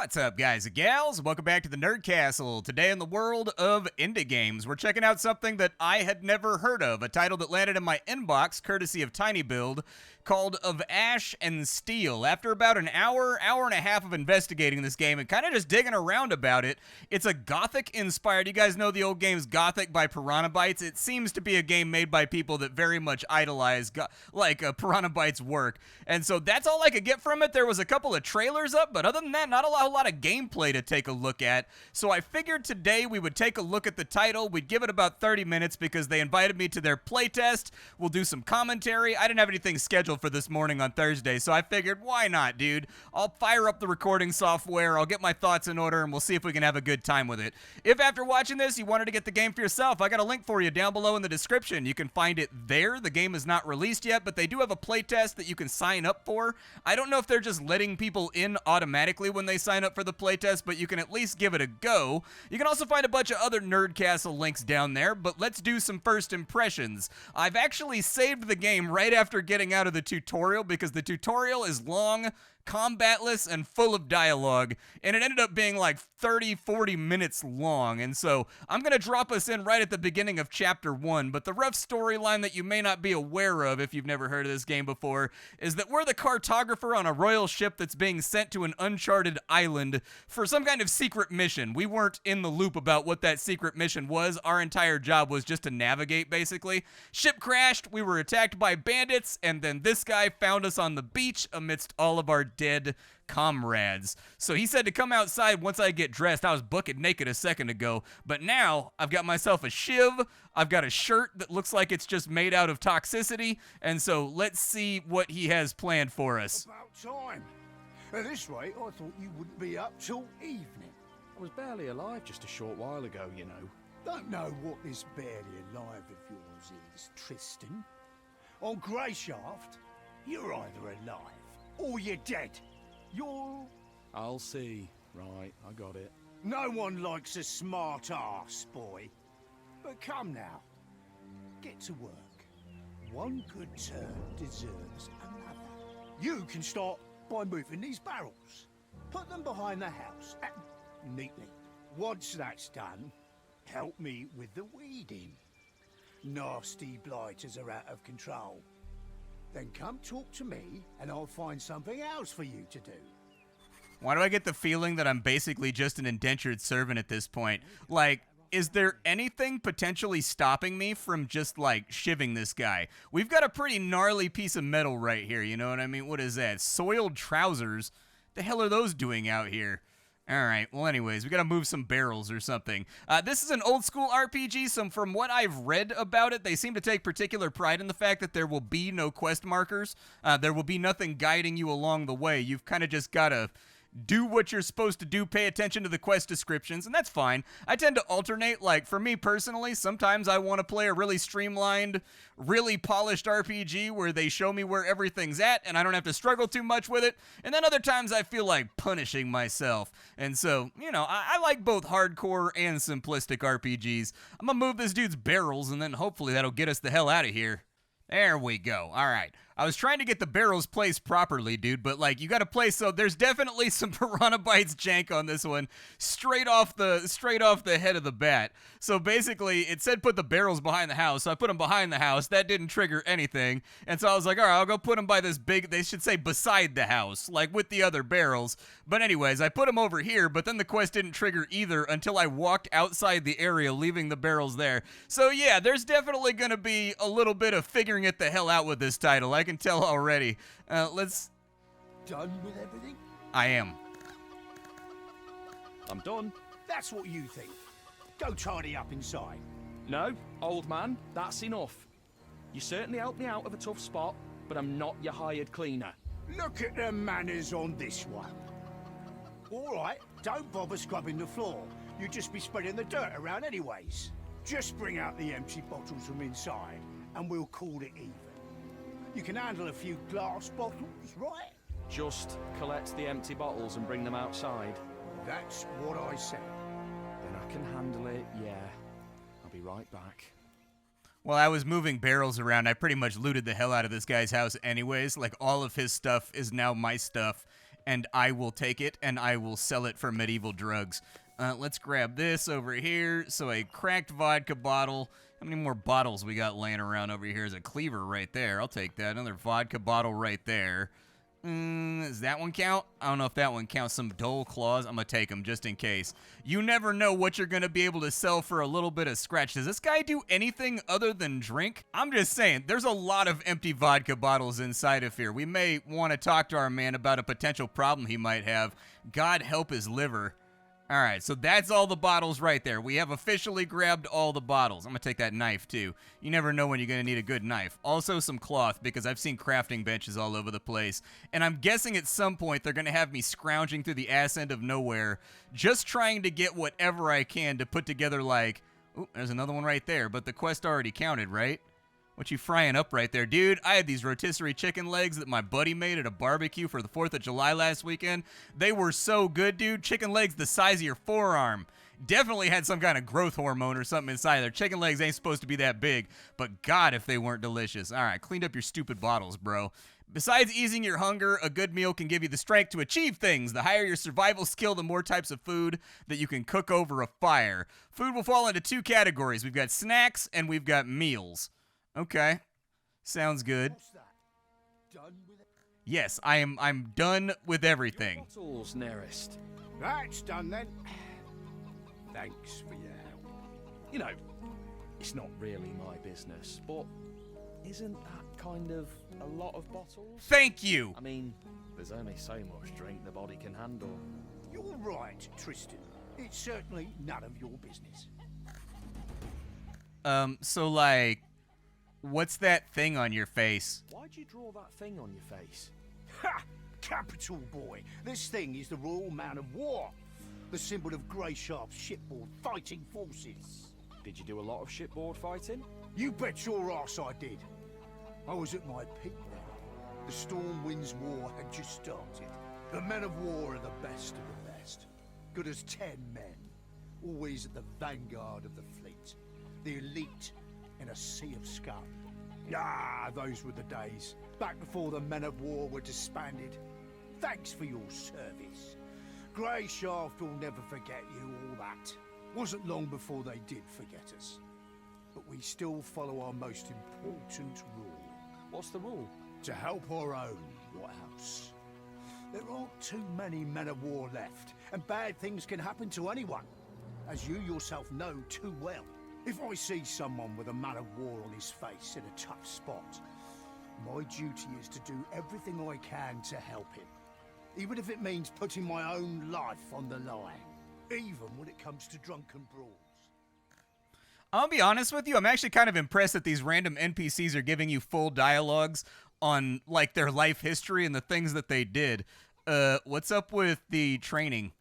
What's up, guys and gals? Welcome back to the Nerd Castle. Today in the world of indie games, we're checking out something that I had never heard of, a title that landed in my inbox courtesy of Tiny Build, called Of Ash and Steel. After about an hour and a half of investigating this game and kind of just digging around about it, it's a Gothic-inspired, you guys know the old games Gothic by Piranha Bytes? It seems to be a game made by people that very much idolize Piranha Bytes' work. And so that's all I could get from it. There was a couple of trailers up, but other than that, not a lot of gameplay to take a look at. So I figured today we would take a look at the title. We'd give it about 30 minutes because they invited me to their playtest. We'll do some commentary. I didn't have anything scheduled for this morning on Thursday, so I figured, why not, dude? I'll fire up the recording software, I'll get my thoughts in order, and we'll see if we can have a good time with it. If after watching this, you wanted to get the game for yourself, I got a link for you down below in the description. You can find it there. The game is not released yet, but they do have a playtest that you can sign up for. I don't know if they're just letting people in automatically when they sign up for the playtest, but you can at least give it a go. You can also find a bunch of other Nerd Castle links down there, but let's do some first impressions. I've actually saved the game right after getting out of the tutorial because the tutorial is long, combatless, and full of dialogue, and it ended up being like 30-40 minutes long, and so I'm gonna drop us in right at the beginning of chapter 1, but the rough storyline that you may not be aware of if you've never heard of this game before is that we're the cartographer on a royal ship that's being sent to an uncharted island for some kind of secret mission. We weren't in the loop about what that secret mission was. Our entire job was just to navigate, basically. Ship crashed, we were attacked by bandits, and then this guy found us on the beach amidst all of our dead comrades. So he said to come outside once I get dressed. I was bucket naked a second ago, but now I've got myself a shiv, I've got a shirt that looks like it's just made out of toxicity, and so let's see what he has planned for us. About time. At this rate, I thought you wouldn't be up till evening. I was barely alive just a short while ago, you know. Don't know what this barely alive of yours is, Tristan. On Greyshaft, you're either alive or you're dead. You're... I'll see. Right, I got it. No one likes a smart ass, boy. But come now, get to work. One good turn deserves another. You can start by moving these barrels. Put them behind the house, neatly. Once that's done, help me with the weeding. Nasty blighters are out of control. Then come talk to me, and I'll find something else for you to do. Why do I get the feeling that I'm basically just an indentured servant at this point? Like, is there anything potentially stopping me from just, like, shivving this guy? We've got a pretty gnarly piece of metal right here, you know what I mean? What is that? Soiled trousers? The hell are those doing out here? Alright, well anyways, we gotta move some barrels or something. This is an old school RPG, so from what I've read about it, they seem to take particular pride in the fact that there will be no quest markers. There will be nothing guiding you along the way. You've kind of just gotta do what you're supposed to do, pay attention to the quest descriptions, and that's fine. I tend to alternate, like, for me personally, sometimes I want to play a really streamlined, really polished RPG where they show me where everything's at, and I don't have to struggle too much with it, and then other times I feel like punishing myself, and so, you know, I like both hardcore and simplistic RPGs. I'm gonna move this dude's barrels, and then hopefully that'll get us the hell out of here. There we go. All right. I was trying to get the barrels placed properly, dude, but, like, you gotta place, so there's definitely some Piranha Bytes jank on this one, straight off the head of the bat. So basically, it said put the barrels behind the house, so I put them behind the house. That didn't trigger anything, and so I was like, all right, I'll go put them by this big, they should say beside the house, like with the other barrels. But anyways, I put them over here, but then the quest didn't trigger either until I walked outside the area, leaving the barrels there. So yeah, there's definitely gonna be a little bit of figuring it the hell out with this title. I can tell already. Let's... Done with everything? I am. I'm done. That's what you think. Go tidy up inside. No, old man, that's enough. You certainly helped me out of a tough spot, but I'm not your hired cleaner. Look at the manners on this one. All right, don't bother scrubbing the floor. You'd just be spreading the dirt around anyways. Just bring out the empty bottles from inside, and we'll call it even. You can handle a few glass bottles, right? Just collect the empty bottles and bring them outside. That's what I said. Then I can handle it, yeah. I'll be right back. While I was moving barrels around, I pretty much looted the hell out of this guy's house anyways. Like, all of his stuff is now my stuff. and I will take it, and I will sell it for medieval drugs. Let's grab this over here. So a cracked vodka bottle. How many more bottles we got laying around over here? Is a cleaver right there. I'll take that. Another vodka bottle right there. Does that one count? I don't know if that one counts. Some dull claws. I'm going to take them just in case. You never know what you're going to be able to sell for a little bit of scratch. Does this guy do anything other than drink? I'm just saying, there's a lot of empty vodka bottles inside of here. We may want to talk to our man about a potential problem he might have. God help his liver. All right, so that's all the bottles right there. We have officially grabbed all the bottles. I'm going to take that knife, too. You never know when you're going to need a good knife. Also, some cloth, because I've seen crafting benches all over the place. And I'm guessing at some point they're going to have me scrounging through the ass end of nowhere, just trying to get whatever I can to put together, like... Ooh, there's another one right there, but the quest already counted, right? What you frying up right there? Dude, I had these rotisserie chicken legs that my buddy made at a barbecue for the 4th of July last weekend. They were so good, dude. Chicken legs the size of your forearm. Definitely had some kind of growth hormone or something inside there. Chicken legs ain't supposed to be that big, but God, if they weren't delicious. All right, cleaned up your stupid bottles, bro. Besides easing your hunger, a good meal can give you the strength to achieve things. The higher your survival skill, the more types of food that you can cook over a fire. Food will fall into 2 categories. We've got snacks and we've got meals. Okay. Sounds good. What's that? Done with it? Yes, I'm done with everything. Bottles, nearest. That's done then. Thanks for your help. You know, it's not really my business, but isn't that kind of a lot of bottles? Thank you. I mean, there's only so much drink the body can handle. You're right, Tristan. It's certainly none of your business. So like, what's that thing on your face? Why'd you draw that thing on your face? Ha! Capital, boy. This thing is the Royal Man of War. The symbol of Greysharp's shipboard fighting forces. Did you do a lot of shipboard fighting? You bet your ass I did. I was at my peak then. The Storm Winds War had just started. The men of war are the best of the best. Good as 10 men. Always at the vanguard of the fleet. The elite in a sea of scum. Ah, those were the days. Back before the men of war were disbanded. Thanks for your service. Greyshaft will never forget you, all that. Wasn't long before they did forget us. But we still follow our most important rule. What's the rule? To help our own, your house. There aren't too many men of war left, and bad things can happen to anyone, as you yourself know too well. If I see someone with a man of war on his face in a tough spot, my duty is to do everything I can to help him. Even if it means putting my own life on the line. Even when it comes to drunken brawls. I'll be honest with you, I'm actually kind of impressed that these random NPCs are giving you full dialogues on, like, their life history and the things that they did. What's up with the training?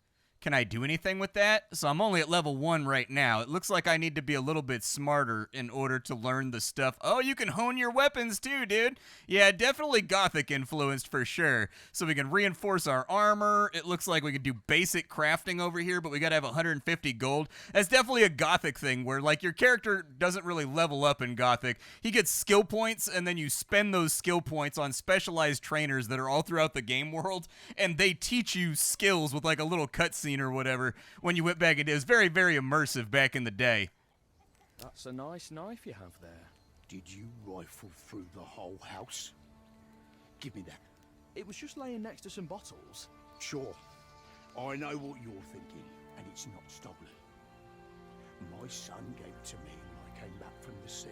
Can I do anything with that? So I'm only at level 1 right now. It looks like I need to be a little bit smarter in order to learn the stuff. Oh, you can hone your weapons too, dude. Yeah, definitely Gothic influenced for sure. So we can reinforce our armor. It looks like we can do basic crafting over here, but we gotta have 150 gold. That's definitely a Gothic thing where, like, your character doesn't really level up in Gothic. He gets skill points, and then you spend those skill points on specialized trainers that are all throughout the game world, and they teach you skills with, like, a little cutscene or whatever when you went back into it. It was very, very immersive back in the day. That's a nice knife you have there. Did you rifle through the whole house? Give me that. It was just laying next to some bottles. Sure. I know what you're thinking, and it's not stolen. My son gave it to me when I came back from the sea.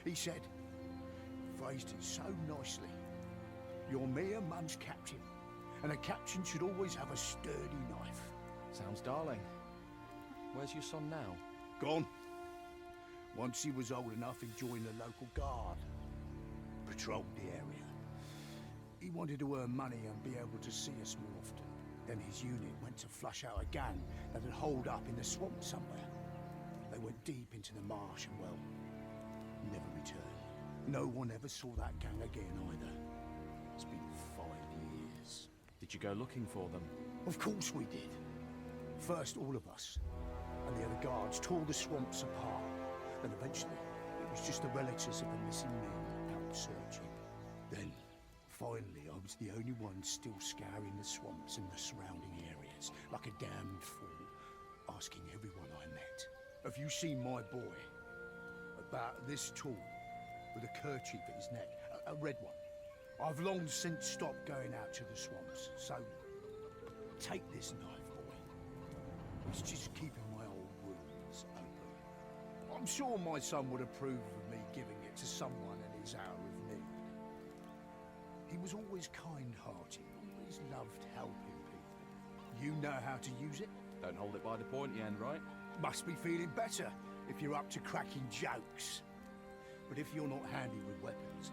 He said, phrased it so nicely, "You're me and Mum's captain, and a captain should always have a sturdy knife." Sounds darling. Where's your son now? Gone. Once he was old enough, he joined the local guard. Patrolled the area. He wanted to earn money and be able to see us more often. Then his unit went to flush out a gang that had holed up in the swamp somewhere. They went deep into the marsh and, well, never returned. No one ever saw that gang again either. It's been 5 years. Did you go looking for them? Of course we did. First all of us, and the other guards tore the swamps apart. Then eventually, it was just the relatives of the missing men out searching. Then, finally, I was the only one still scouring the swamps and the surrounding areas, like a damned fool, asking everyone I met, "Have you seen my boy? About this tall, with a kerchief at his neck, a red one. I've long since stopped going out to the swamps, so take this knife, boy. It's just keeping my old wounds open. I'm sure my son would approve of me giving it to someone in his hour of need. He was always kind-hearted, always loved helping people. You know how to use it? Don't hold it by the pointy end, right? Must be feeling better if you're up to cracking jokes. But if you're not handy with weapons,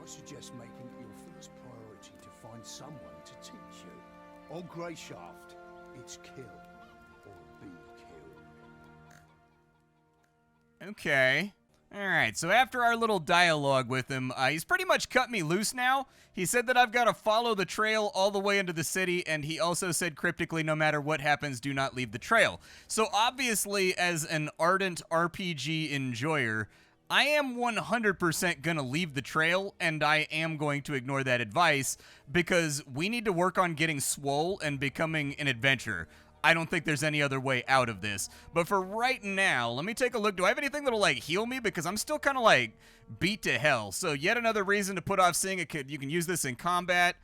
I suggest making it your first priority to find someone to teach you. On Greyshaft, it's kill or be killed. Okay. Alright, so after our little dialogue with him, he's pretty much cut me loose now. He said that I've got to follow the trail all the way into the city, and he also said cryptically, no matter what happens, do not leave the trail. So obviously, as an ardent RPG enjoyer, I am 100% going to leave the trail, and I am going to ignore that advice, because we need to work on getting swole and becoming an adventurer. I don't think there's any other way out of this. But for right now, let me take a look. Do I have anything that'll, like, heal me? Because I'm still kind of, like, beat to hell. So yet another reason to put off seeing a kid. You can use this in combat.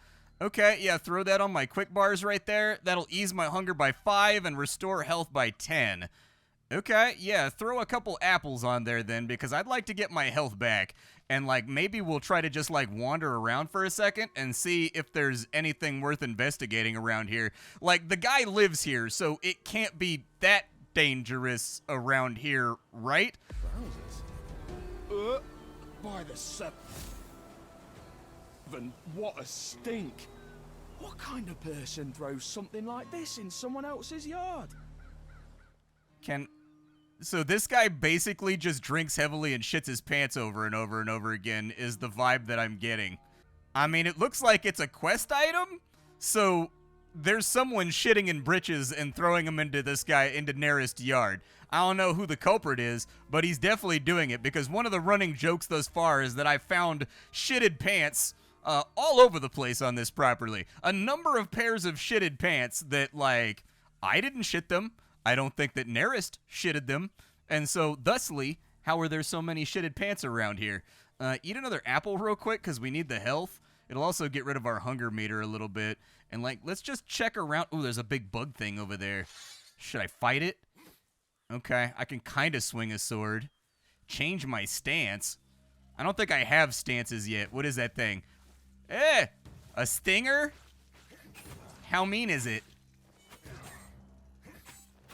Okay, yeah, throw that on my quick bars right there. That'll ease my hunger by 5 and restore health by 10. Okay, yeah, throw a couple apples on there then, because I'd like to get my health back. And, like, maybe we'll try to just, like, wander around for a second and see if there's anything worth investigating around here. Like, the guy lives here, so it can't be that dangerous around here, right? Trousers? By the seven, what a stink. What kind of person throws something like this in someone else's yard? So this guy basically just drinks heavily and shits his pants over and over and over again is the vibe that I'm getting. I mean, it looks like it's a quest item, so there's someone shitting in britches and throwing them into this guy, into nearest yard. I don't know who the culprit is, but he's definitely doing it, because one of the running jokes thus far is that I found shitted pants all over the place on this property. A number of pairs of shitted pants that, like, I didn't shit them. I don't think that Nearest shitted them, and so, thusly, how are there so many shitted pants around here? Eat another apple real quick, because we need the health. It'll also get rid of our hunger meter a little bit, and, like, let's just check around. Ooh, there's a big bug thing over there. Should I fight it? Okay, I can kind of swing a sword. Change my stance. I don't think I have stances yet. What is that thing? A stinger? How mean is it?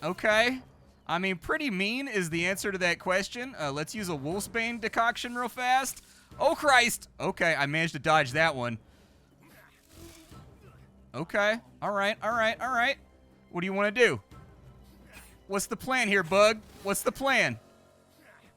Okay. I mean, pretty mean is the answer to that question. Let's use a Wolfsbane decoction real fast. Oh, Christ. Okay, I managed to dodge that one. Okay. All right, all right, all right. What do you want to do? What's the plan here, bug? What's the plan?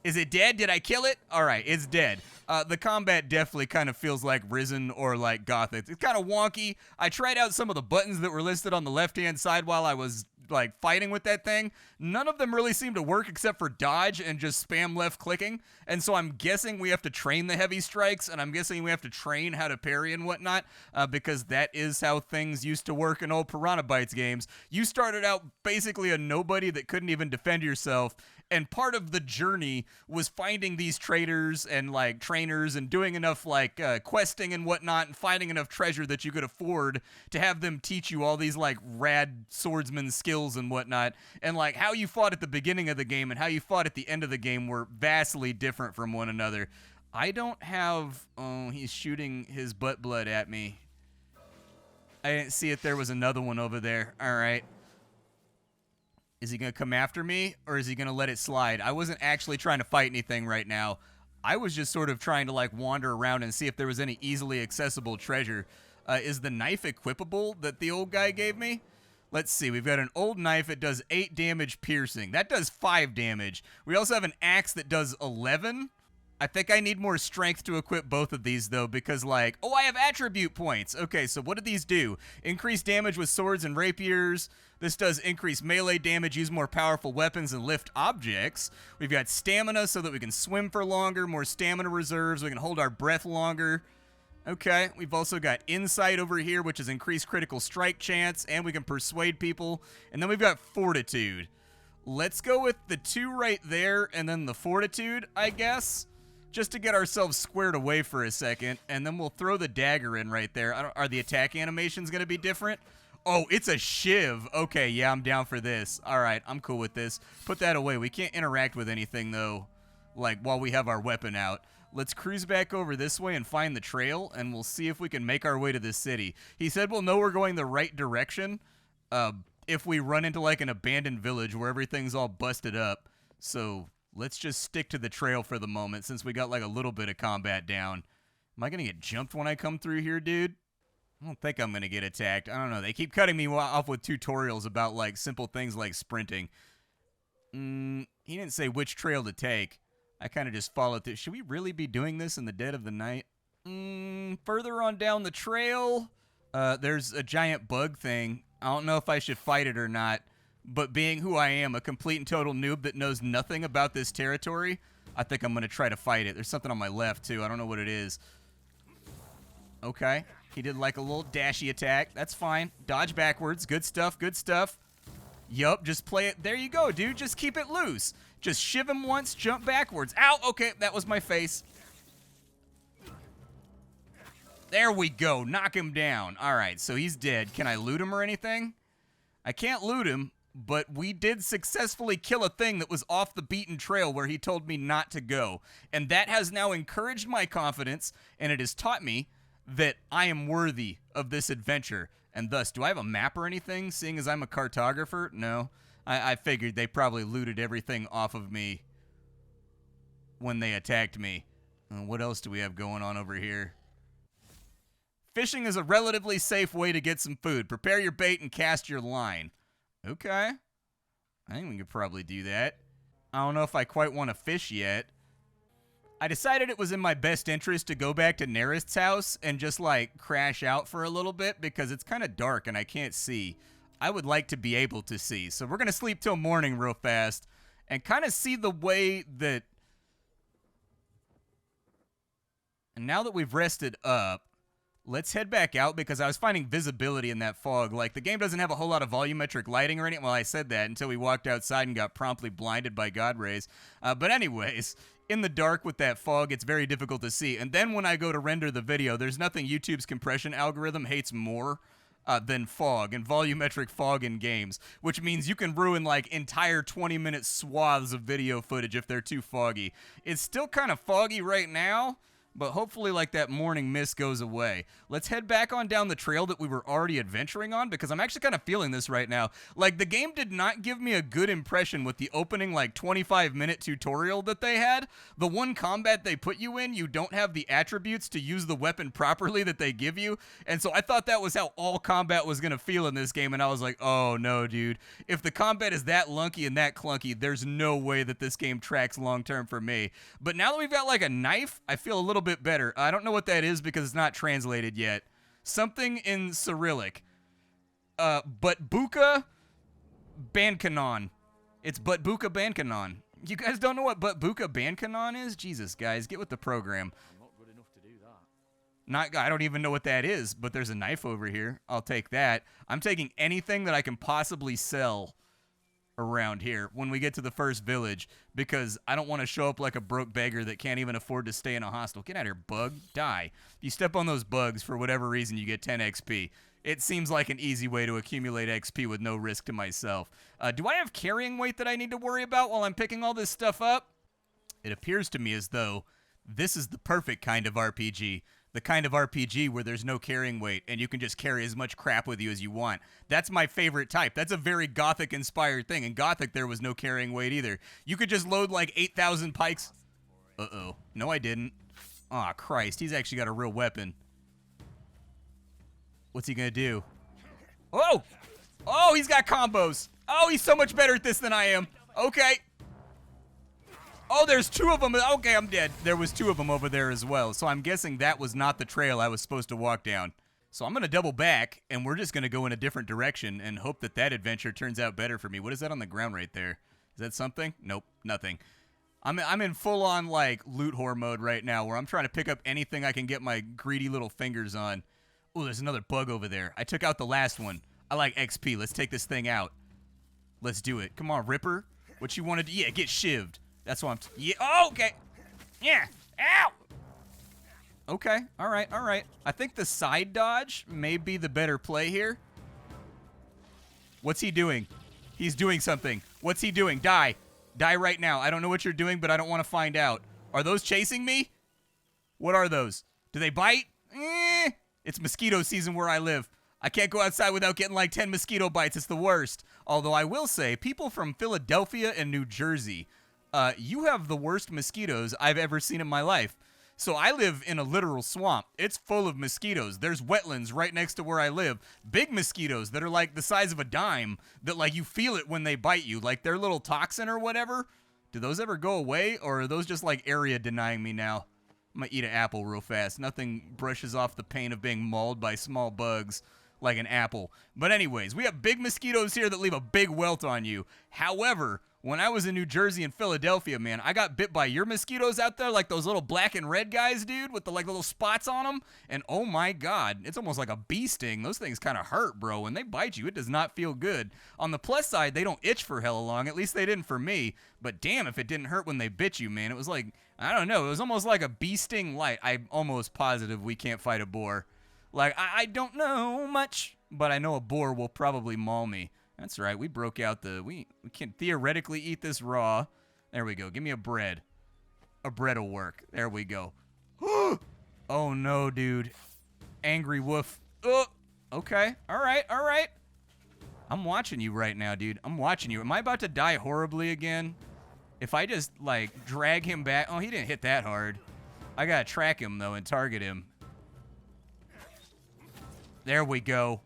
Is it dead? Did I kill it? All right, it's dead. The combat definitely kind of feels like Risen or like Gothic. It's kind of wonky. I tried out some of the buttons that were listed on the left-hand side while I was like fighting with that thing. None of them really seem to work except for dodge and just spam left clicking. And so I'm guessing we have to train the heavy strikes, and I'm guessing we have to train how to parry and whatnot, because that is how things used to work in old Piranha Bytes games. You started out basically a nobody that couldn't even defend yourself, and part of the journey was finding these traders and like trainers and doing enough like questing and whatnot and finding enough treasure that you could afford to have them teach you all these like rad swordsman skills and whatnot. And like how you fought at the beginning of the game and how you fought at the end of the game were vastly different from one another. I don't have... Oh, he's shooting his butt blood at me. I didn't see if there was another one over there. All right. Is he going to come after me, or is he going to let it slide? I wasn't actually trying to fight anything right now. I was just sort of trying to, like, wander around and see if there was any easily accessible treasure. Is the knife equipable that the old guy gave me? Let's see. We've got an old knife. It does 8 damage piercing. That does 5 damage. We also have an axe that does 11. I think I need more strength to equip both of these, though, because, like... Oh, I have attribute points. Okay, so what do these do? Increase damage with swords and rapiers. This does increase melee damage, use more powerful weapons, and lift objects. We've got stamina so that we can swim for longer, more stamina reserves, we can hold our breath longer. Okay, we've also got insight over here, which is increased critical strike chance, and we can persuade people. And then we've got fortitude. Let's go with the 2 right there, and then the fortitude, I guess, just to get ourselves squared away for a second. And then we'll throw the dagger in right there. Are the attack animations going to be different? Oh, it's a shiv. Okay, yeah, I'm down for this. All right, I'm cool with this. Put that away. We can't interact with anything, though, like, while we have our weapon out. Let's cruise back over this way and find the trail, and we'll see if we can make our way to this city. He said we'll know we're going the right direction if we run into, like, an abandoned village where everything's all busted up. So let's just stick to the trail for the moment since we got, like, a little bit of combat down. Am I going to get jumped when I come through here, dude? I don't think I'm going to get attacked. I don't know. They keep cutting me off with tutorials about, like, simple things like sprinting. He didn't say which trail to take. I kind of just followed through. Should we really be doing this in the dead of the night? Further on down the trail, there's a giant bug thing. I don't know if I should fight it or not, but being who I am, a complete and total noob that knows nothing about this territory, I think I'm going to try to fight it. There's something on my left, too. I don't know what it is. Okay. He did like a little dashy attack. That's fine. Dodge backwards. Good stuff. Good stuff. Yup. Just play it. There you go, dude. Just keep it loose. Just shiv him once. Jump backwards. Ow. Okay. That was my face. There we go. Knock him down. All right. So he's dead. Can I loot him or anything? I can't loot him, but we did successfully kill a thing that was off the beaten trail where he told me not to go. And that has now encouraged my confidence, and it has taught me that I am worthy of this adventure. And thus, do I have a map or anything, seeing as I'm a cartographer? No. I figured they probably looted everything off of me when they attacked me. What else do we have going on over here? Fishing is a relatively safe way to get some food. Prepare your bait and cast your line. Okay. I think we could probably do that. I don't know if I quite want to fish yet. I decided it was in my best interest to go back to Nerist's house and just, like, crash out for a little bit because it's kind of dark and I can't see. I would like to be able to see. So we're going to sleep till morning real fast and kind of see the way that... And now that we've rested up, let's head back out because I was finding visibility in that fog. Like, the game doesn't have a whole lot of volumetric lighting or anything. Well, I said that until we walked outside and got promptly blinded by God rays. But anyways... In the dark with that fog, it's very difficult to see. And then when I go to render the video, there's nothing YouTube's compression algorithm hates more than fog and volumetric fog in games, which means you can ruin like entire 20-minute swaths of video footage if they're too foggy. It's still kind of foggy right now, but hopefully like that morning mist goes away. Let's head back on down the trail that we were already adventuring on because I'm actually kind of feeling this right now. Like the game did not give me a good impression with the opening like 25-minute tutorial that they had. The one combat they put you in, you don't have the attributes to use the weapon properly that they give you. And so I thought that was how all combat was going to feel in this game. And I was like, oh no, dude. If the combat is that lunky and that clunky, there's no way that this game tracks long-term for me. But now that we've got like a knife, I feel a little bit better. I don't know what that is because it's not translated yet. Something in Cyrillic. But Buka Bankanon. It's But Buka Bankanon. You guys don't know what But Buka Bankanon is? Jesus, guys, get with the program. I'm not good enough to do that. I don't even know what that is, but there's a knife over here. I'll take that. I'm taking anything that I can possibly sell around here when we get to the first village because I don't want to show up like a broke beggar that can't even afford to stay in a hostel. Get out of here, bug. Die. If you step on those bugs for whatever reason, you get 10 XP. It seems like an easy way to accumulate XP with no risk to myself. Do I have carrying weight that I need to worry about while I'm picking all this stuff up? It appears to me as though this is the perfect kind of RPG. The kind of RPG where there's no carrying weight and you can just carry as much crap with you as you want. That's my favorite type. That's a very Gothic-inspired thing. In Gothic, there was no carrying weight either. You could just load like 8,000 pikes. Uh-oh. No, I didn't. Aw, Christ. He's actually got a real weapon. What's he gonna do? Oh! Oh, he's got combos. Oh, he's so much better at this than I am. Okay. Oh, there's two of them. Okay, I'm dead. There was two of them over there as well. So I'm guessing that was not the trail I was supposed to walk down. So I'm going to double back, and we're just going to go in a different direction and hope that that adventure turns out better for me. What is that on the ground right there? Is that something? Nope, nothing. I'm in full-on, like, loot whore mode right now where I'm trying to pick up anything I can get my greedy little fingers on. Oh, there's another bug over there. I took out the last one. I like XP. Let's take this thing out. Let's do it. Come on, Ripper. What you want to do? Yeah, get shivved. That's what I'm... yeah. Oh, okay. Yeah. Ow! Okay. All right. All right. I think the side dodge may be the better play here. What's he doing? He's doing something. What's he doing? Die. Die right now. I don't know what you're doing, but I don't want to find out. Are those chasing me? What are those? Do they bite? It's mosquito season where I live. I can't go outside without getting like 10 mosquito bites. It's the worst. Although I will say, people from Philadelphia and New Jersey, you have the worst mosquitoes I've ever seen in my life. So I live in a literal swamp. It's full of mosquitoes. There's wetlands right next to where I live. Big mosquitoes that are like the size of a dime that like you feel it when they bite you. Like their little toxin or whatever. Do those ever go away or are those just like area denying me now? I'm gonna eat an apple real fast. Nothing brushes off the pain of being mauled by small bugs like an apple. But anyways, we have big mosquitoes here that leave a big welt on you. However, when I was in New Jersey and Philadelphia, man, I got bit by your mosquitoes out there, like those little black and red guys, dude, with the like little spots on them. And oh my God, it's almost like a bee sting. Those things kind of hurt, bro. When they bite you, it does not feel good. On the plus side, they don't itch for hella long. At least they didn't for me. But damn, if it didn't hurt when they bit you, man. It was like, I don't know. It was almost like a bee sting light. I'm almost positive we can't fight a boar. Like, I don't know much, but I know a boar will probably maul me. That's right. We broke out the... We can theoretically eat this raw. There we go. Give me a bread. A bread will work. There we go. Oh, no, dude. Angry wolf. Okay. All right. All right. I'm watching you right now, dude. I'm watching you. Am I about to die horribly again? If I just, like, drag him back... Oh, he didn't hit that hard. I gotta track him, though, and target him. There we go.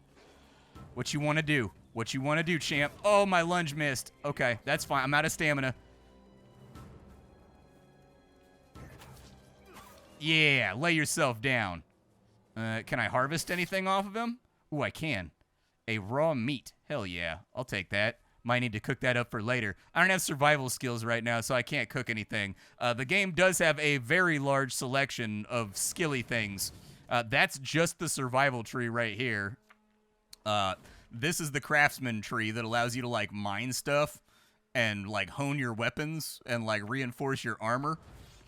What you want to do? What you want to do, champ? Oh, my lunge missed. Okay, that's fine. I'm out of stamina. Yeah, lay yourself down. Can I harvest anything off of him? Ooh, I can. A raw meat. Hell yeah. I'll take that. Might need to cook that up for later. I don't have survival skills right now, so I can't cook anything. The game does have a very large selection of skilly things. That's just the survival tree right here. This is the craftsman tree that allows you to, like, mine stuff and, like, hone your weapons and, like, reinforce your armor.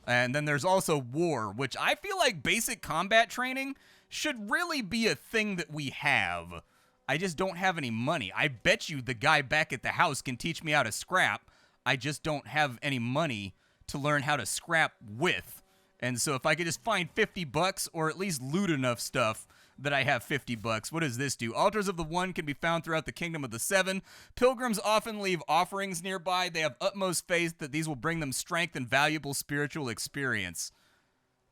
And then there's also war, which I feel like basic combat training should really be a thing that we have. I just don't have any money. I bet you the guy back at the house can teach me how to scrap. I just don't have any money to learn how to scrap with. And so if I could just find 50 bucks or at least loot enough stuff that I have 50 bucks. What does this do? Altars of the One can be found throughout the Kingdom of the Seven. Pilgrims often leave offerings nearby. They have utmost faith that these will bring them strength and valuable spiritual experience.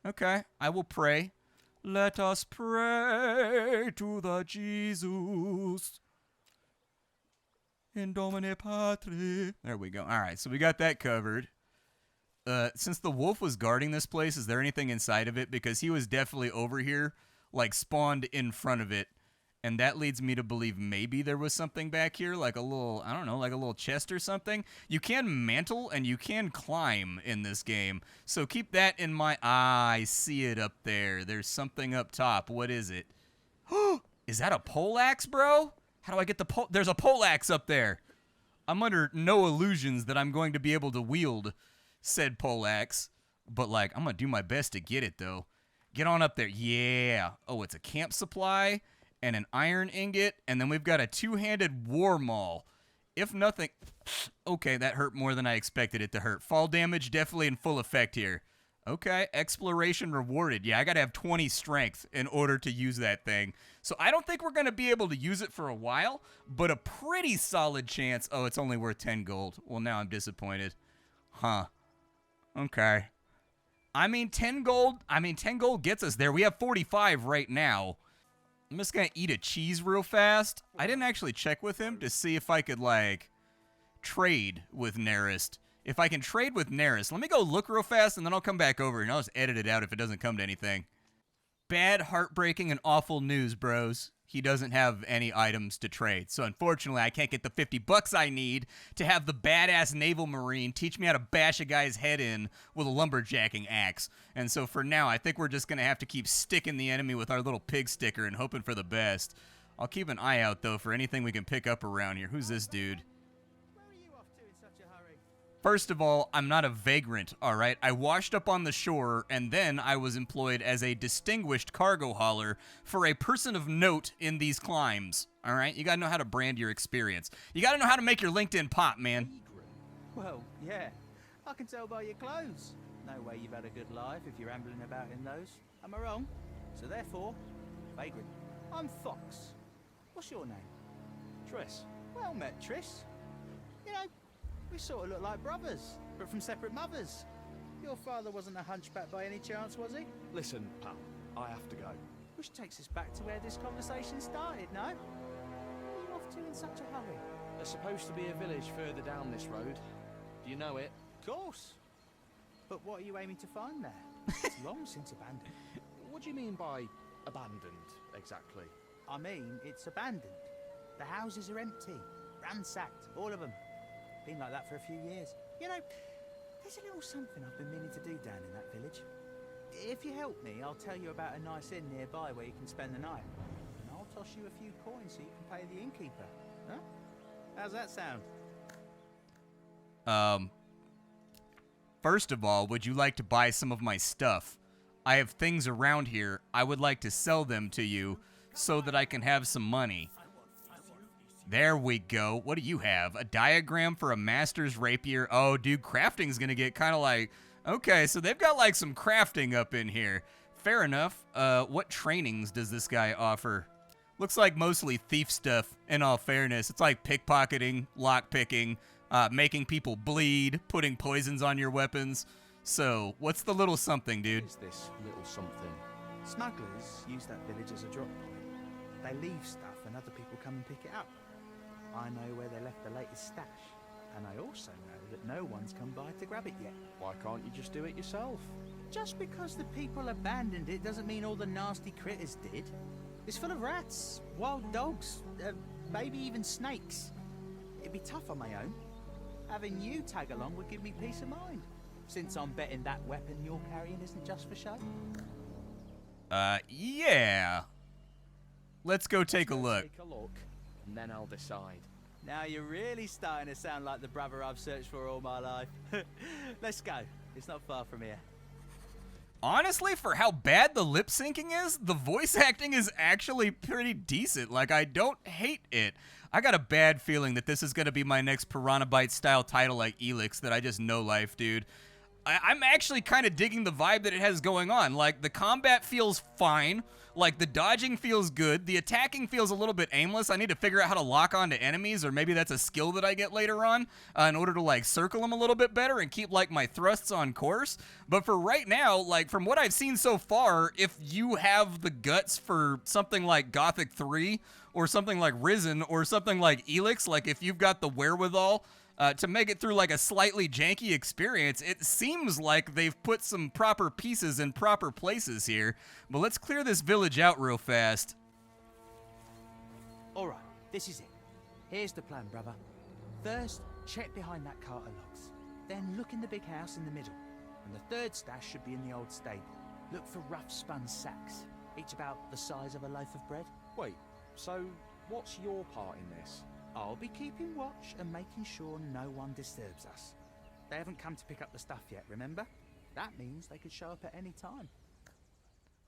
Okay, I will pray. Let us pray to the Jesus. In Domine Patri. There we go. All right, so we got that covered. Since the wolf was guarding this place, is there anything inside of it? Because he was definitely over here, like spawned in front of it. And that leads me to believe maybe there was something back here, like a little, I don't know, like a little chest or something. You can mantle and you can climb in this game. So keep that in mind. Ah, I see it up there. There's something up top. What is it? Is that a poleaxe, bro? How do I get the pole? There's a poleaxe up there. I'm under no illusions that I'm going to be able to wield said poleaxe. But, like, I'm going to do my best to get it, though. Get on up there. Yeah. Oh, it's a camp supply and an iron ingot. And then we've got a two-handed war maul. If nothing... Okay, that hurt more than I expected it to hurt. Fall damage definitely in full effect here. Okay, exploration rewarded. Yeah, I got to have 20 strength in order to use that thing. So I don't think we're going to be able to use it for a while, but a pretty solid chance. Oh, it's only worth 10 gold. Well, now I'm disappointed. Huh. Okay. I mean, 10 gold gets us there. We have 45 right now. I'm just going to eat a cheese real fast. I didn't actually check with him to see if I could, like, trade with Nerist. If I can trade with Nerist, let me go look real fast, and then I'll come back over, and I'll just edit it out if it doesn't come to anything. Bad, heartbreaking, and awful news, bros. he doesn't have any items to trade. So unfortunately, I can't get the 50 bucks I need to have the badass naval marine teach me how to bash a guy's head in with a lumberjacking axe. And so for now, I think we're just going to have to keep sticking the enemy with our little pig sticker and hoping for the best. I'll keep an eye out, though, for anything we can pick up around here. Who's this dude? Where are you off to in such a hurry? First of all, I'm not a vagrant, all right? I washed up on the shore, and then I was employed as a distinguished cargo hauler for a person of note in these climes, all right? You gotta know how to brand your experience. You gotta know how to make your LinkedIn pop, man. Well, yeah. I can tell by your clothes. No way you've had a good life if you're ambling about in those. Am I wrong? So therefore, vagrant. I'm Fox. What's your name? Triss. Well met, Triss. You know, we sort of look like brothers, but from separate mothers. Your father wasn't a hunchback by any chance, was he? Listen, pal, I have to go. Which takes us back to where this conversation started, no? Where are you off to in such a hurry? There's supposed to be a village further down this road. Do you know it? Of course. But what are you aiming to find there? It's long since abandoned. What do you mean by abandoned, exactly? I mean, it's abandoned. The houses are empty, ransacked, all of them. Been like that for a few years. You know, there's a little something I've been meaning to do down in that village. If you help me, I'll tell you about a nice inn nearby where you can spend the night. And I'll toss you a few coins so you can pay the innkeeper. Huh? How's that sound? First of all, would you like to buy some of my stuff? I have things around here. I would like to sell them to you so that I can have some money. There we go. What do you have? A diagram for a master's rapier? Oh, dude, crafting's gonna get kind of like... Okay, so they've got like some crafting up in here. Fair enough. What trainings does this guy offer? Looks like mostly thief stuff, in all fairness. It's like pickpocketing, lockpicking, making people bleed, putting poisons on your weapons. So, what's the little something, dude? What is this little something? Smugglers use that village as a drop point. They leave stuff and other people come and pick it up. I know where they left the latest stash. And I also know that no one's come by to grab it yet. Why can't you just do it yourself? Just because the people abandoned it doesn't mean all the nasty critters did. It's full of rats, wild dogs, maybe even snakes. It'd be tough on my own. Having you tag along would give me peace of mind. Since I'm betting that weapon you're carrying isn't just for show. Yeah. Let's go take a look. Take a look, and then I'll decide. Now you're really starting to sound like the brother I've searched for all my life. Let's go. It's not far from here. Honestly, for how bad the lip syncing is, the voice acting is actually pretty decent. Like, I don't hate it. I got a bad feeling that this is going to be my next Piranha Bytes style title like Elix that I just know life, dude. I'm actually kind of digging the vibe that it has going on. Like, the combat feels fine. Like, the dodging feels good. The attacking feels a little bit aimless. I need to figure out how to lock onto enemies, or maybe that's a skill that I get later on in order to, like, circle them a little bit better and keep, like, my thrusts on course. But for right now, like, from what I've seen so far, if you have the guts for something like Gothic 3 or something like Risen or something like Elix, like, if you've got the wherewithal to make it through like a slightly janky experience, it seems like they've put some proper pieces in proper places here. But let's clear this village out real fast. All right, this is it. Here's the plan, brother. First, check behind that cart of logs. Then look in the big house in the middle. And the third stash should be in the old stable. Look for rough spun sacks, each about the size of a loaf of bread. Wait, so what's your part in this? I'll be keeping watch and making sure no one disturbs us. They haven't come to pick up the stuff yet, remember? That means they could show up at any time.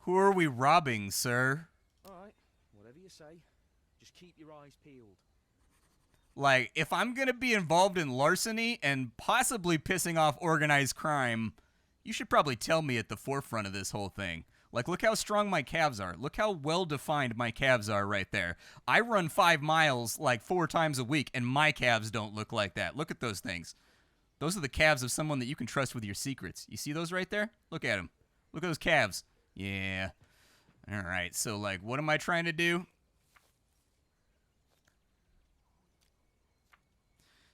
Who are we robbing, sir? Alright, whatever you say. Just keep your eyes peeled. Like, if I'm gonna be involved in larceny and possibly pissing off organized crime, you should probably tell me at the forefront of this whole thing. Like, look how strong my calves are. Look how well-defined my calves are right there. I run 5 miles like 4 times a week, and my calves don't look like that. Look at those things. Those are the calves of someone that you can trust with your secrets. You see those right there? Look at them. Look at those calves. Yeah. All right, so, like, what am I trying to do?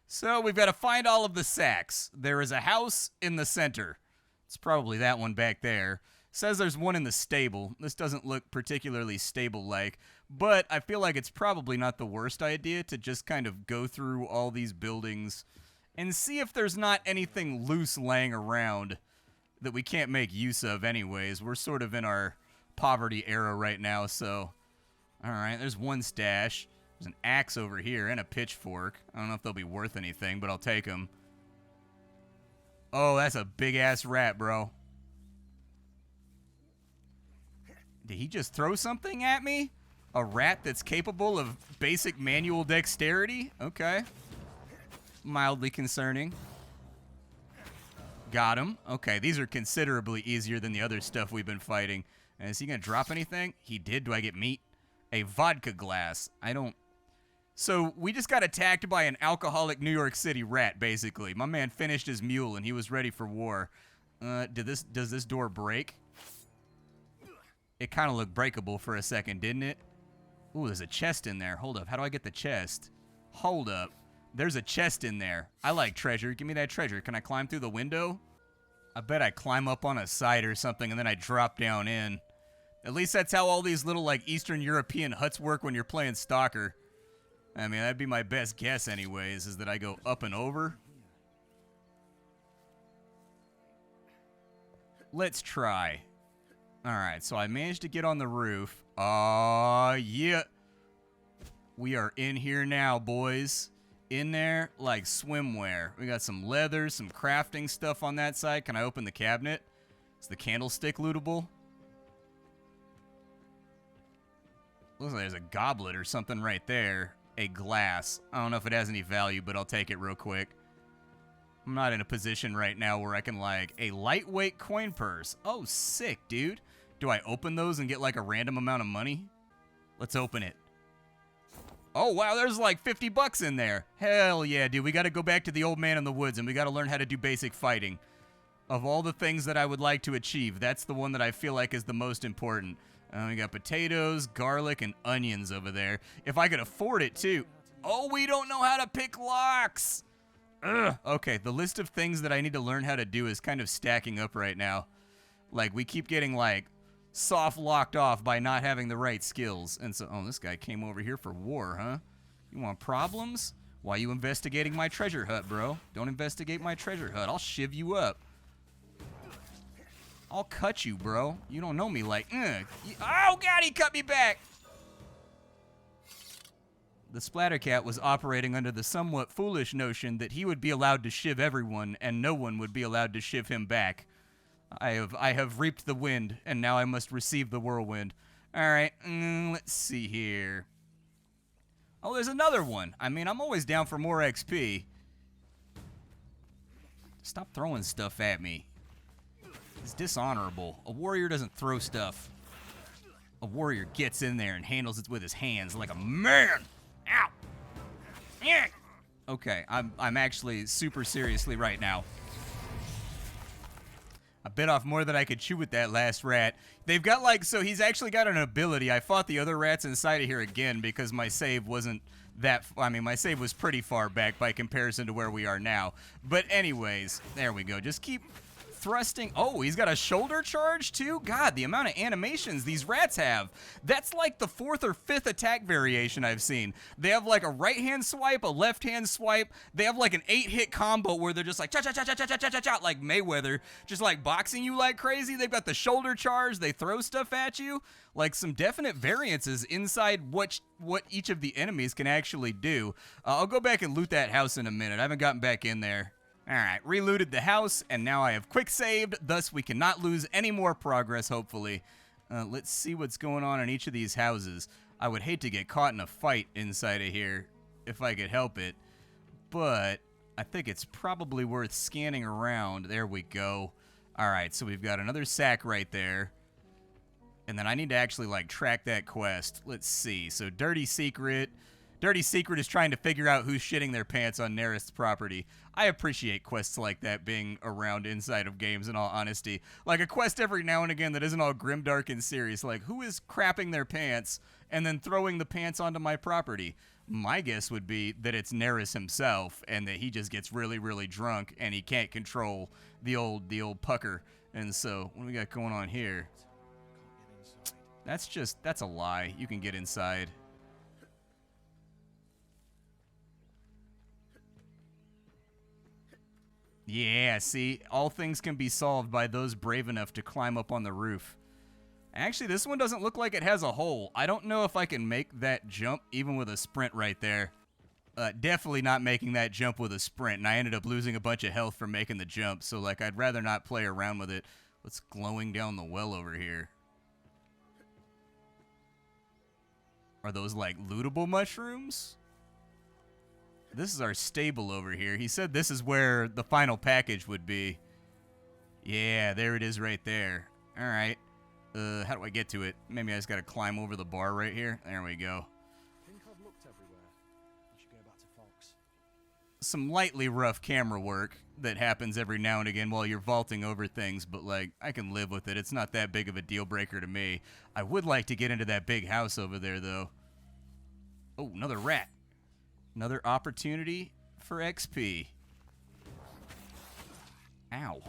So, we've got to find all of the sacks. There is a house in the center. It's probably that one back there. Says there's one in the stable. This doesn't look particularly stable-like, but I feel like it's probably not the worst idea to just kind of go through all these buildings and see if there's not anything loose laying around that we can't make use of anyways. We're sort of in our poverty era right now, so... Alright, there's one stash. There's an axe over here and a pitchfork. I don't know if they'll be worth anything, but I'll take them. Oh, that's a big-ass rat, bro. Did he just throw something at me? A rat that's capable of basic manual dexterity? Okay. Mildly concerning. Got him. Okay, these are considerably easier than the other stuff we've been fighting. And is he going to drop anything? He did. Do I get meat? A vodka glass. I don't... So, we just got attacked by an alcoholic New York City rat, basically. My man finished his mule and he was ready for war. Does this door break? It kind of looked breakable for a second, didn't it? Ooh, there's a chest in there. Hold up. How do I get the chest? Hold up. There's a chest in there. I like treasure. Give me that treasure. Can I climb through the window? I bet I climb up on a side or something and then I drop down in. At least that's how all these little, like, Eastern European huts work when you're playing Stalker. I mean, that'd be my best guess anyways, is that I go up and over. Let's try. Alright, so I managed to get on the roof. Yeah. We are in here now, boys. In there like swimwear. We got some leather, some crafting stuff on that side. Can I open the cabinet? Is the candlestick lootable? Looks like there's a goblet or something right there. A glass. I don't know if it has any value, but I'll take it real quick. I'm not in a position right now where I can, like, a lightweight coin purse. Oh, sick, dude. Do I open those and get, like, a random amount of money? Let's open it. Oh, wow, there's, like, 50 bucks in there. Hell yeah, dude. We got to go back to the old man in the woods, and we got to learn how to do basic fighting. Of all the things that I would like to achieve, that's the one that I feel like is the most important. We got potatoes, garlic, and onions over there. If I could afford it, too. Oh, we don't know how to pick locks. Ugh. Okay, the list of things that I need to learn how to do is kind of stacking up right now. Like, we keep getting, like, soft locked off by not having the right skills. And so, oh, this guy came over here for war, huh? You want problems? Why are you investigating my treasure hut, bro? Don't investigate my treasure hut. I'll shiv you up. I'll cut you, bro. You don't know me like, oh, God, he cut me back. The Splatter Cat was operating under the somewhat foolish notion that he would be allowed to shiv everyone and no one would be allowed to shiv him back. I have reaped the wind, and now I must receive the whirlwind. All right, let's see here. Oh, there's another one. I mean, I'm always down for more XP. Stop throwing stuff at me. It's dishonorable. A warrior doesn't throw stuff. A warrior gets in there and handles it with his hands like a man. Ow! Yeah. Okay, I'm actually super seriously right now. I bit off more than I could chew with that last rat. They've got, like, so he's actually got an ability. I fought the other rats inside of here again because my save wasn't that, I mean, my save was pretty far back by comparison to where we are now. But anyways, there we go. Just keep thrusting. Oh, he's got a shoulder charge too? God, the amount of animations these rats have. That's like the 4th or 5th attack variation I've seen. They have like a right-hand swipe, a left-hand swipe. They have like an 8-hit combo where they're just like cha-cha-cha-cha-cha-cha-cha, like Mayweather, just like boxing you like crazy. They've got the shoulder charge. They throw stuff at you. Like some definite variances inside what each of the enemies can actually do. I'll go back and loot that house in a minute. I haven't gotten back in there. Alright, relooted the house, and now I have quick saved, thus we cannot lose any more progress, hopefully. Let's see what's going on in each of these houses. I would hate to get caught in a fight inside of here, if I could help it. But I think it's probably worth scanning around. There we go. Alright, so we've got another sack right there. And then I need to actually, like, track that quest. Let's see. So, Dirty Secret. Dirty Secret is trying to figure out who's shitting their pants on Neryst's property. I appreciate quests like that being around inside of games, in all honesty. Like a quest every now and again that isn't all grimdark and serious. Like, who is crapping their pants and then throwing the pants onto my property? My guess would be that it's Neryst himself and that he just gets really, really drunk and he can't control the old pucker And so, what do we got going on here? That's a lie. You can get inside. Yeah, see, all things can be solved by those brave enough to climb up on the roof. Actually, this one doesn't look like it has a hole. I don't know if I can make that jump even with a sprint right there. Definitely not making that jump with a sprint, and I ended up losing a bunch of health from making the jump, so like I'd rather not play around with it. What's glowing down the well over here? Are those like lootable mushrooms? This is our stable over here. He said this is where the final package would be. Yeah, there it is right there. All right. How do I get to it? Maybe I just gotta climb over the bar right here. There we go. Think I've looked everywhere. I should go back to Fox. Some lightly rough camera work that happens every now and again while you're vaulting over things, but like, I can live with it. It's not that big of a deal breaker to me. I would like to get into that big house over there, though. Oh, another rat. Another opportunity for XP. Ow.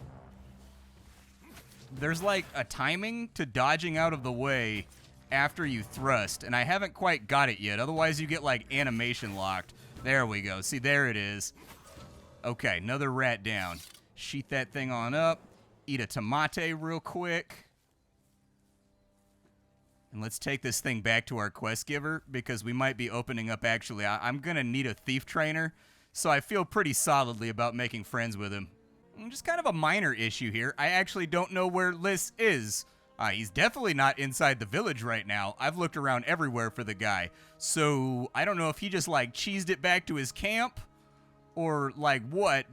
There's like a timing to dodging out of the way after you thrust, and I haven't quite got it yet. Otherwise, you get like animation locked. There we go. See, there it is. Okay, another rat down. Sheath that thing on up. Eat a tomate real quick. And let's take this thing back to our quest giver, because we might be opening up, actually. I'm going to need a thief trainer, so I feel pretty solidly about making friends with him. Just kind of a minor issue here. I actually don't know where Lys is. He's definitely not inside the village right now. I've looked around everywhere for the guy. So I don't know if he just like cheesed it back to his camp or like what,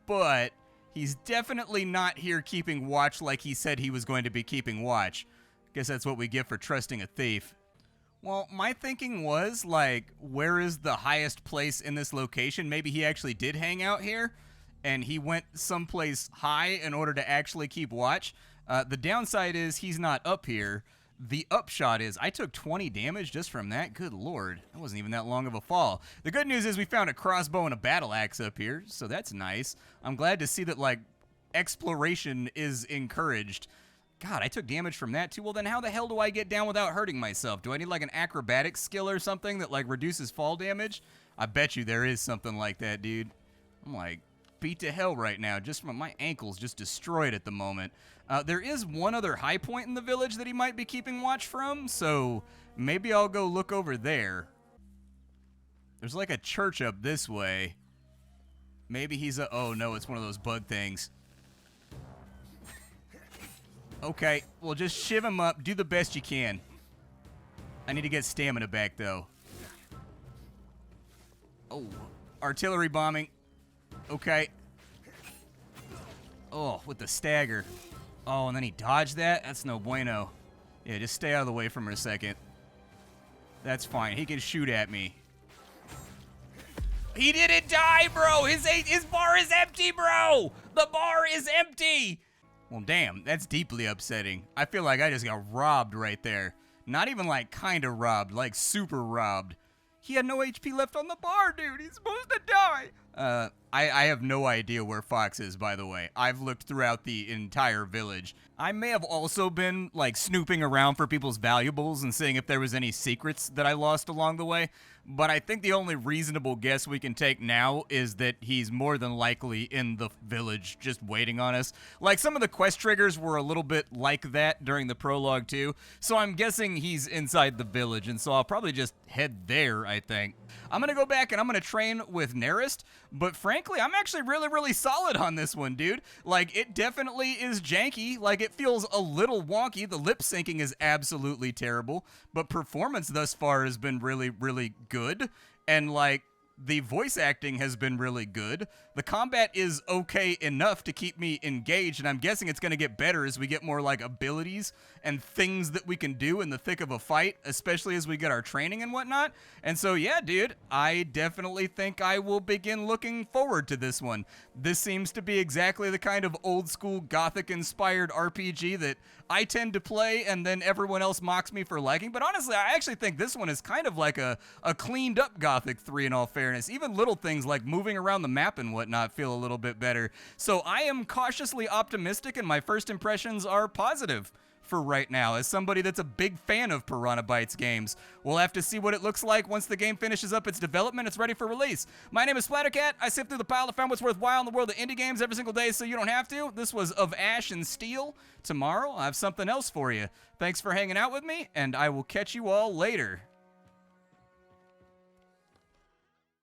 but he's definitely not here keeping watch like he said he was going to be keeping watch. Guess that's what we get for trusting a thief. Well, my thinking was, like, where is the highest place in this location? Maybe he actually did hang out here, and he went someplace high in order to actually keep watch. The downside is he's not up here. The upshot is I took 20 damage just from that. Good lord. That wasn't even that long of a fall. The good news is we found a crossbow and a battle axe up here, so that's nice. I'm glad to see that, like, exploration is encouraged. God, I took damage from that too. Well, then how the hell do I get down without hurting myself? Do I need like an acrobatics skill or something that like reduces fall damage? I bet you there is something like that, dude. I'm like beat to hell right now. Just from my ankles just destroyed at the moment. There is one other high point in the village that he might be keeping watch from, so maybe I'll go look over there. There's like a church up this way. Maybe he's a... Oh, no, it's one of those bug things. Okay, well, just shiv him up. Do the best you can. I need to get stamina back, though. Oh, artillery bombing. Okay. Oh, with the stagger. Oh, and then he dodged that? That's no bueno. Yeah, just stay out of the way from her a second. That's fine. He can shoot at me. He didn't die, bro! His bar is empty, bro! The bar is empty! Well, damn, that's deeply upsetting. I feel like I just got robbed right there. Not even like kinda robbed, like super robbed. He had no HP left on the bar, dude. He's supposed to die. I have no idea where Fox is, by the way. I've looked throughout the entire village. I may have also been, like, snooping around for people's valuables and seeing if there was any secrets that I lost along the way. But I think the only reasonable guess we can take now is that he's more than likely in the village just waiting on us. Like, some of the quest triggers were a little bit like that during the prologue, too. So I'm guessing he's inside the village, and so I'll probably just head there, I think. I'm going to go back and I'm going to train with Nearest, but frankly, I'm actually really, really solid on this one, dude. Like, it definitely is janky. Like, it feels a little wonky. The lip syncing is absolutely terrible, but performance thus far has been really, really good. And, like, the voice acting has been really good. The combat is okay enough to keep me engaged, and I'm guessing it's going to get better as we get more, like, abilities and things that we can do in the thick of a fight, especially as we get our training and whatnot. And so, yeah, dude, I definitely think I will begin looking forward to this one. This seems to be exactly the kind of old-school Gothic-inspired RPG that I tend to play, and then everyone else mocks me for liking. But honestly, I actually think this one is kind of like a cleaned-up Gothic 3 in all fairness. fairness. Even little things like moving around the map and whatnot feel a little bit better. So I am cautiously optimistic, and my first impressions are positive for right now, as somebody that's a big fan of Piranha Bytes games. We'll have to see what it looks like once the game finishes up its development. It's ready for release. My name is Splattercat. I sift through the pile to find what's worthwhile in the world of indie games every single day so you don't have to. This was Of Ash and Steel. Tomorrow, I have something else for you. Thanks for hanging out with me, and I will catch you all later.